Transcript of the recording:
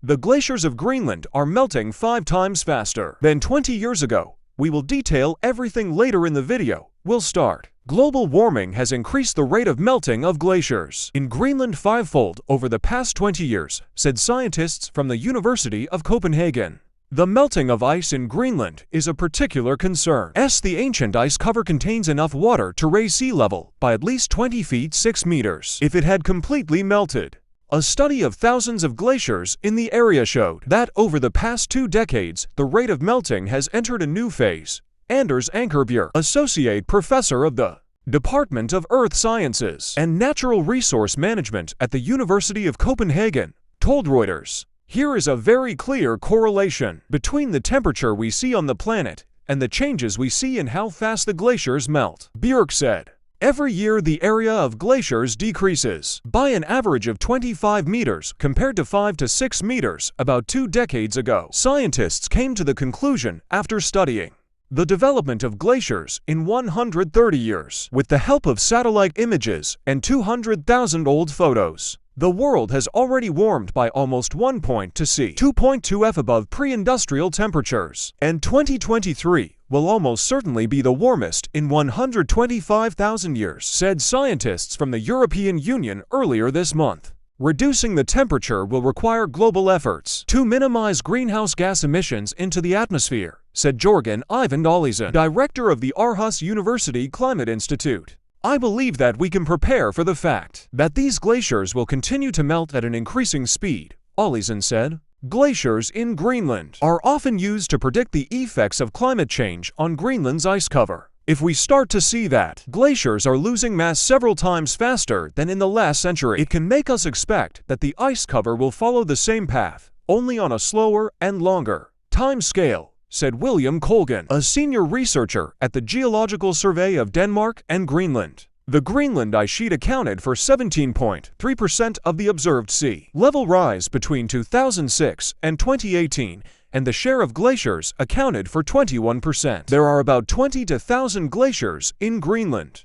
The glaciers of Greenland are melting 5 times faster than 20 years ago. We will detail everything later in the video. We'll start. Global warming has increased the rate of melting of glaciers in Greenland fivefold over the past 20 years, said scientists from the University of Copenhagen. The melting of ice in Greenland is a particular concern, as the ancient ice cover contains enough water to raise sea level by at least 20 feet 6 meters if it had completely melted. A study of thousands of glaciers in the area showed that over the past 2 decades, the rate of melting has entered a new phase. Anders Ankerbjerg, associate professor of the Department of Earth Sciences and Natural Resource Management at the University of Copenhagen, told Reuters, "Here is a very clear correlation between the temperature we see on the planet and the changes we see in how fast the glaciers melt." Bjerg said, "Every year the area of glaciers decreases by an average of 25 meters compared to 5 to 6 meters about 2 decades ago." Scientists came to the conclusion after studying the development of glaciers in 130 years with the help of satellite images and 200,000 old photos. The world has already warmed by almost 1 point to C, 2.2 F above pre-industrial temperatures, and 2023 will almost certainly be the warmest in 125,000 years, said scientists from the European Union earlier this month. Reducing the temperature will require global efforts to minimize greenhouse gas emissions into the atmosphere, said Jørgen Eivind Olesen, director of the Aarhus University Climate Institute. "I believe that we can prepare for the fact that these glaciers will continue to melt at an increasing speed," Olesen said. Glaciers in Greenland are often used to predict the effects of climate change on Greenland's ice cover. If we start to see that glaciers are losing mass several times faster than in the last century, it can make us expect that the ice cover will follow the same path, only on a slower and longer time scale, said William Colgan, a senior researcher at the Geological Survey of Denmark and Greenland. The Greenland ice sheet accounted for 17.3% of the observed sea level rise between 2006 and 2018, and the share of glaciers accounted for 21%. There are about 20,000 glaciers in Greenland.